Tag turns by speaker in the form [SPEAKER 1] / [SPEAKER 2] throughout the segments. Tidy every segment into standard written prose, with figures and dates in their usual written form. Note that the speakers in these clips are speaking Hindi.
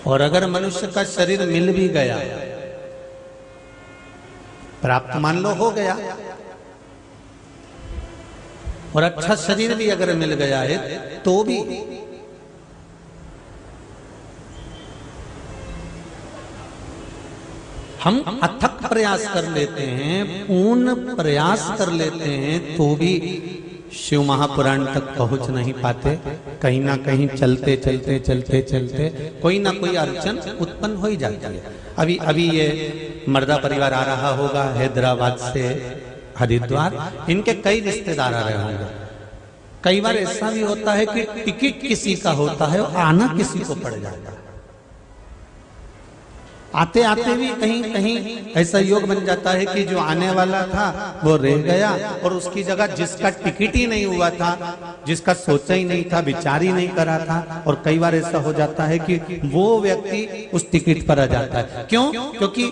[SPEAKER 1] और अगर मनुष्य का शरीर मिल भी गया, प्राप्त मान लो हो गया, और अच्छा शरीर भी अगर मिल गया है तो भी हम अथक प्रयास कर लेते हैं, पूर्ण प्रयास कर लेते हैं, तो भी शिव महापुराण तक पहुंच नहीं पाते। कहीं ना कहीं चलते चलते चलते चलते कोई ना कोई अड़चन उत्पन्न हो ही जाती है। अभी ये मर्दा परिवार आ रहा होगा हैदराबाद से हरिद्वार, इनके कई रिश्तेदार आ रहे होंगे। कई बार ऐसा भी होता है कि टिकट किसी का होता है और आना किसी को पड़ जाता है। आते आते भी कहीं कहीं ऐसा योग बन जाता है कि जो आने वाला था वो रह गया, और उसकी जगह जिसका टिकट ही नहीं हुआ था, जिसका सोचा ही नहीं था, विचार ही नहीं करा था, और कई बार ऐसा हो जाता है कि वो व्यक्ति उस टिकट पर आ जाता है। क्यों? क्योंकि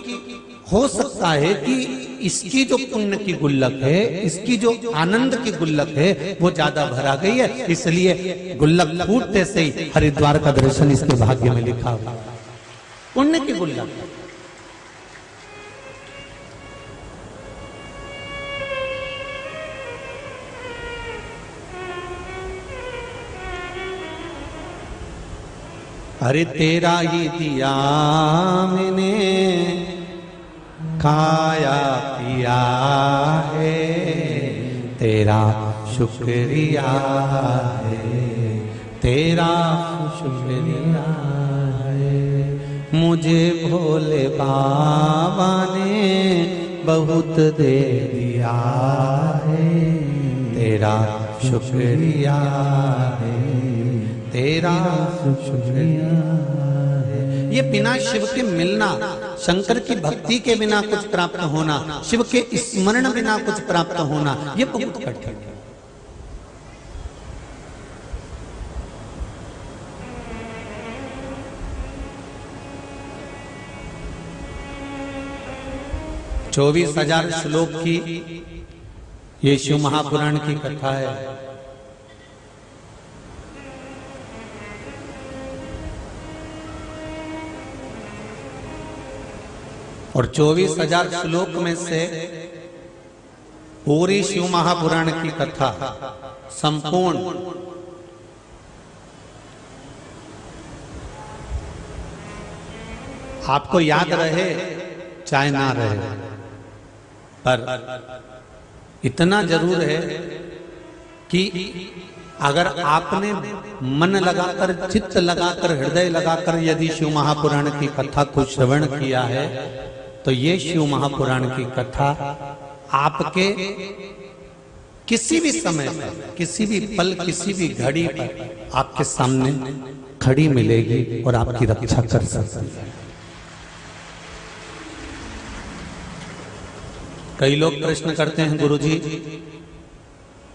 [SPEAKER 1] हो सकता है कि इसकी जो पुण्य की गुल्लक है, इसकी जो आनंद की गुल्लक है, वो ज्यादा भरा गई है, इसलिए गुल्लक फूटते से ही हरिद्वार का दर्शन इसके भाग्य में लिखा हुआ। पुण्य की गुल्लक। अरे तेरा ही दिया मैंने खाया पिया है, तेरा शुक्रिया है, तेरा शुक्रिया है। मुझे भोले बाबा ने बहुत दे दिया है, तेरा शुक्रिया है, तेरा शुक्रिया है। ये बिना शिव के मिलना, शंकर की भक्ति के बिना कुछ प्राप्त होना, शिव के स्मरण बिना कुछ प्राप्त होना, ये बहुत कठिन है। चौबीस 24,000 श्लोक की ये शिव महापुराण की कथा है। और 24,000 श्लोक में से पूरी शिव महापुराण की कथा संपूर्ण आपको याद रहे चाहे ना रहे, पर इतना जरूर है कि अगर आपने मन लगाकर, चित्त लगाकर, हृदय लगाकर यदि शिव महापुराण की कथा को श्रवण किया है, तो ये शिव महापुराण की कथा आपके किसी भी समय पर, किसी भी पल, किसी भी घड़ी पर आपके सामने खड़ी मिलेगी और आपकी रक्षा कर सकती है। कई लोग प्रश्न करते हैं, गुरुजी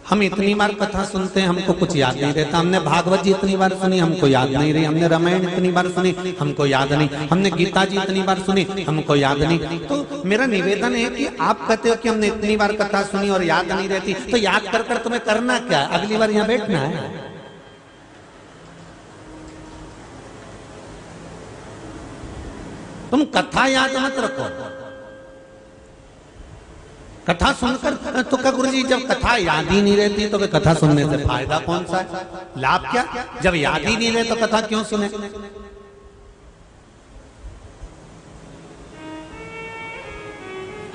[SPEAKER 1] हम इतनी बार कथा सुनते हैं, हमको कुछ याद नहीं रहता। हमने भागवत जी इतनी बार सुनी, हमको याद नहीं रही। हमने रामायण इतनी बार सुनी, हमको याद नहीं। हमने गीता जी इतनी बार सुनी, हमको याद नहीं। तो मेरा निवेदन है कि आप कहते हो कि हमने इतनी बार कथा सुनी और याद नहीं रहती, तो याद कर कर तुम्हें करना क्या है? अगली बार यहाँ बैठना है। तुम कथा याद मत रखो। कथा सुनकर तो क्या गुरुजी, जब कथा याद ही नहीं रहती तो कथा सुनने से फायदा कौन सा है? लाभ क्या? जब याद ही नहीं रहे तो कथा क्यों सुने?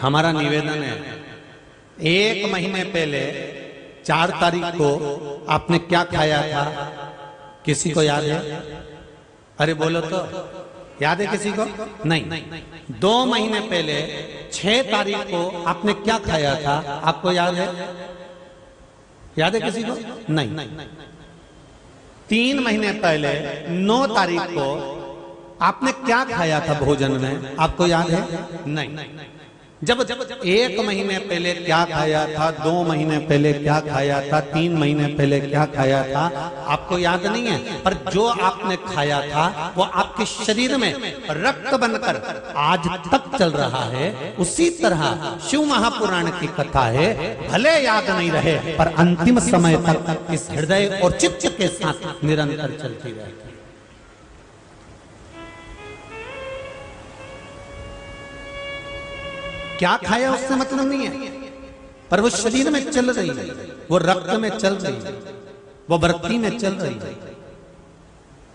[SPEAKER 1] हमारा निवेदन है, 1 महीने पहले 4 तारीख को आपने क्या खाया था? किसी को याद है? अरे बोलो तो, याद है किसी को? नहीं। 2 महीने पहले 6 तारीख को आपने क्या खाया था? आपको याद है? याद है किसी को? नहीं। 3 महीने पहले 9 तारीख को आपने क्या खाया था भोजन में? आपको याद है? नहीं। जब 1 महीने पहले क्या खाया था, 2 महीने पहले क्या खाया था, 3 महीने पहले क्या खाया था, आपको याद नहीं है। पर जो आपने खाया था वो आपके शरीर में रक्त बनकर आज तक चल रहा है। उसी तरह शिव महापुराण की कथा है, भले याद नहीं रहे पर अंतिम समय तक इस हृदय और चित्त के साथ निरंतर चलती रहेगी। क्या खाया उससे मतलब नहीं है, पर वो शरीर में चल रही है, वो रक्त में चल रही है, वो वृत्ति में चल रही है।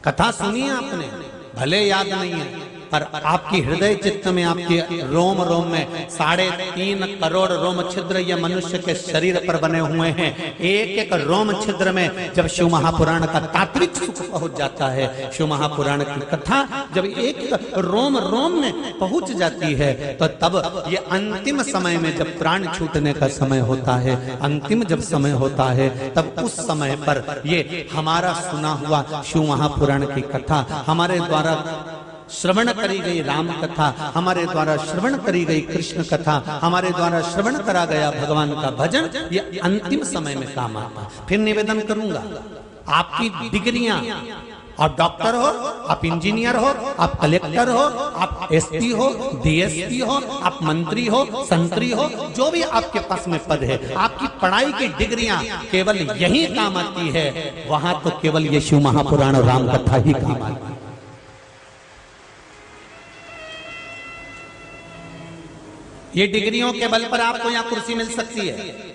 [SPEAKER 1] कथा सुनी है आपने, भले याद नहीं है, पर आपकी हृदय चित्त में, आपके रोम रोम में 3.5 करोड़ रोम छिद्र ये मनुष्य के शरीर पर बने हुए हैं। एक एक रोम छिद्र में जब शिव महापुराण का तात्विक सुख पहुंच जाता है, शिव महापुराण की कथा जब एक रोम रोम में पहुंच जाती है, तो तब ये अंतिम समय में जब प्राण छूटने का समय होता है, अंतिम जब समय होता है, तब उस समय पर ये हमारा सुना हुआ शिव महापुराण की कथा, हमारे द्वारा श्रवण करी गई राम कथा, हमारे द्वारा श्रवण करी गई कृष्ण कथा, हमारे द्वारा श्रवण करा गया भगवान का भजन, ये अंतिम समय में काम आता। फिर निवेदन करूंगा, आपकी डिग्रियां, आप डॉक्टर हो, आप इंजीनियर हो, आप कलेक्टर हो, आप एसपी हो, डीएसपी हो, आप मंत्री हो, संतरी हो, जो भी आपके पास में पद है, आपकी पढ़ाई की डिग्रियां केवल यही काम आती है, वहां तो केवल ये शिव महापुराण और राम कथा ही काम आती है। ये डिग्रियों के बल पर आपको यहाँ कुर्सी मिल सकती है,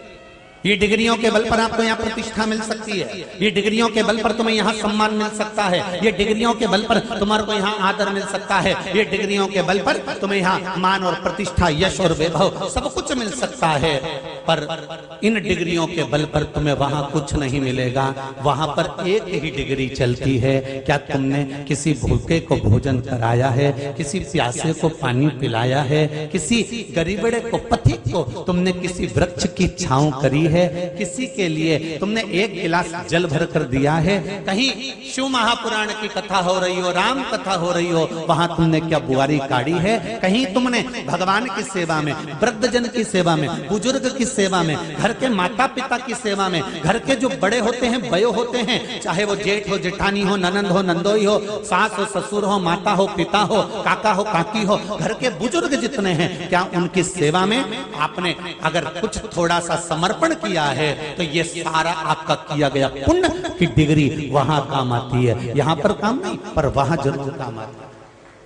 [SPEAKER 1] ये डिग्रियों के बल पर आपको यहाँ प्रतिष्ठा मिल सकती है, ये डिग्रियों के बल पर तुम्हें यहाँ सम्मान मिल सकता है, ये डिग्रियों के बल पर तुम्हारे को यहाँ आदर मिल सकता है, ये डिग्रियों के बल पर तुम्हें यहाँ मान और प्रतिष्ठा, यश और वैभव सब कुछ मिल सकता है। पर इन डिग्रियों के बल पर तुम्हें वहां कुछ नहीं मिलेगा। वहां पर एक ही डिग्री चलती है, क्या तुमने किसी भूखे को भोजन कराया है, किसी प्यासे को पानी पिलाया है, किसी गरीबड़े को, पथिक को तुमने किसी वृक्ष की छांव करी है, किसी के लिए तुमने एक गिलास जल भर कर दिया है? कहीं शिव महापुराण की कथा हो रही हो, राम कथा हो रही हो, वहां तुमने क्या बुआरी काढ़ी है? कहीं तुमने भगवान की सेवा में, वृद्धजन की सेवा में, बुजुर्ग की सेवा में, घर के माता पिता की सेवा में, घर के जो बड़े होते हैं, बयो होते हैं, चाहे वो जेठ हो, जेठानी हो, ननंद हो, नंदोई हो, सास हो, ससुर हो, माता हो, पिता हो, काका हो, काकी हो, घर के बुजुर्ग जितने हैं, क्या उनकी सेवा में आपने अगर कुछ थोड़ा सा समर्पण किया है, तो ये सारा आपका किया गया पुण्य की डिग्री वहां काम आती है। यहां पर काम नहीं, पर वहां जरूर काम आती है।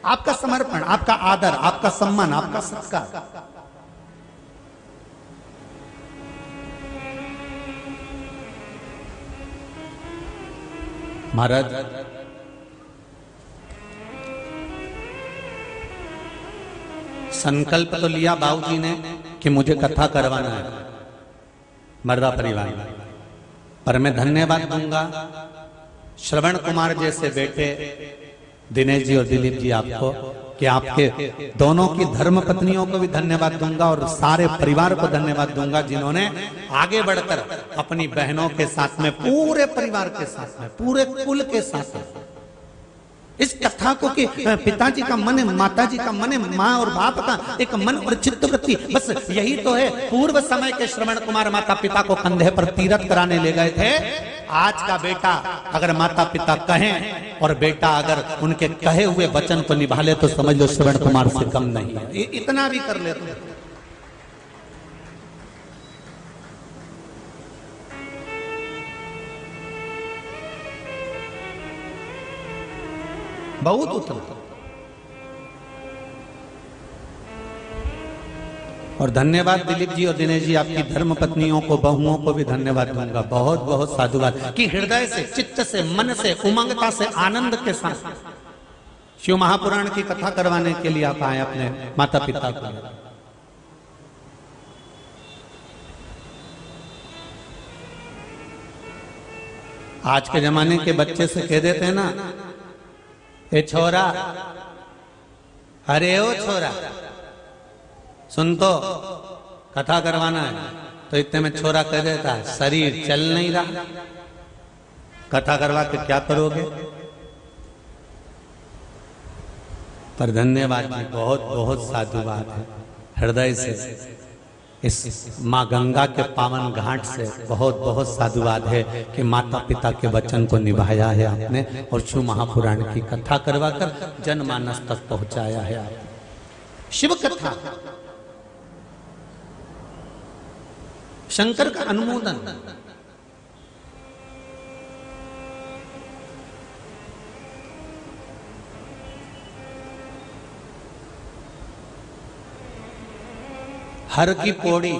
[SPEAKER 1] आपका समर्पण, आपका आदर, आपका सम्मान, आपका सत्कार। महाराज संकल्प तो लिया बाबूजी ने कि मुझे कथा करवाना है मर्दा परिवार में, पर मैं धन्यवाद दूंगा श्रवण कुमार जैसे बेटे दिनेश जी और दिलीप जी आपको, कि आपके दोनों की धर्म पत्नियों को भी धन्यवाद दूंगा और सारे परिवार को धन्यवाद दूंगा, जिन्होंने आगे बढ़कर अपनी बहनों के साथ में, पूरे परिवार के साथ में, पूरे कुल के साथ में इस कथा को, कि पिताजी का मन है, माताजी का मन है, माँ और बाप का एक मन और चित्तवृत्ति, बस यही तो है। पूर्व समय के श्रवण कुमार माता पिता को कंधे पर तीरथ कराने ले गए थे। आज का बेटा अगर माता पिता कहें और बेटा अगर उनके कहे हुए वचन को निभा ले, तो समझ लो श्रवण कुमार से कम नहीं है। इतना भी कर ले तो बहुत उत्तम। और धन्यवाद दिलीप जी और दिनेश जी, आपकी धर्म पत्नियों को, बहुओं को भी धन्यवाद दूंगा। बहुत बहुत साधुवाद कि हृदय से, चित्त से, मन से, उमंगता से, आनंद के साथ शिव महापुराण की कथा करवाने के लिए आप आए अपने माता पिता को। आज के जमाने के बच्चे से कह देते हैं ना, ए छोरा, अरे ओ छोरा, सुन तो कथा करवाना है, तो इतने में छोरा कह देता है शरीर चल नहीं रहा, कथा करवा के क्या करोगे? पर धन्यवाद जी, बहुत बहुत साधुवाद है हृदय से। इस माँ गंगा के पावन घाट से बहुत बहुत साधुवाद है कि माता पिता के वचन को निभाया है आपने और शिव महापुराण की कथा करवाकर जनमानस तक पहुंचाया है आपने। शिव कथा, शंकर का अनुमोदन, हर की पौड़ी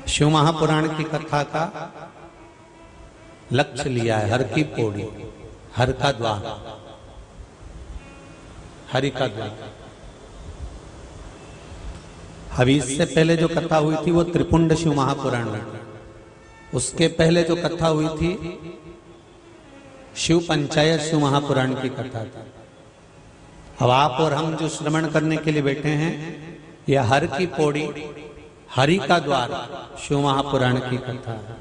[SPEAKER 1] शिव महापुराण की कथा का लक्ष्य लिया है। हर की पौड़ी, हर का द्वार, हरि का द्वार। अभी इससे पहले जो कथा हुई थी वो त्रिपुंड शिव महापुराण में, उसके पहले जो कथा हुई थी शिव पंचायत शिव महापुराण की कथा थी। अब आप और हम जो श्रवण करने के लिए बैठे हैं, यह हर की पौड़ी, हरि का द्वार शिव महापुराण की कथा है।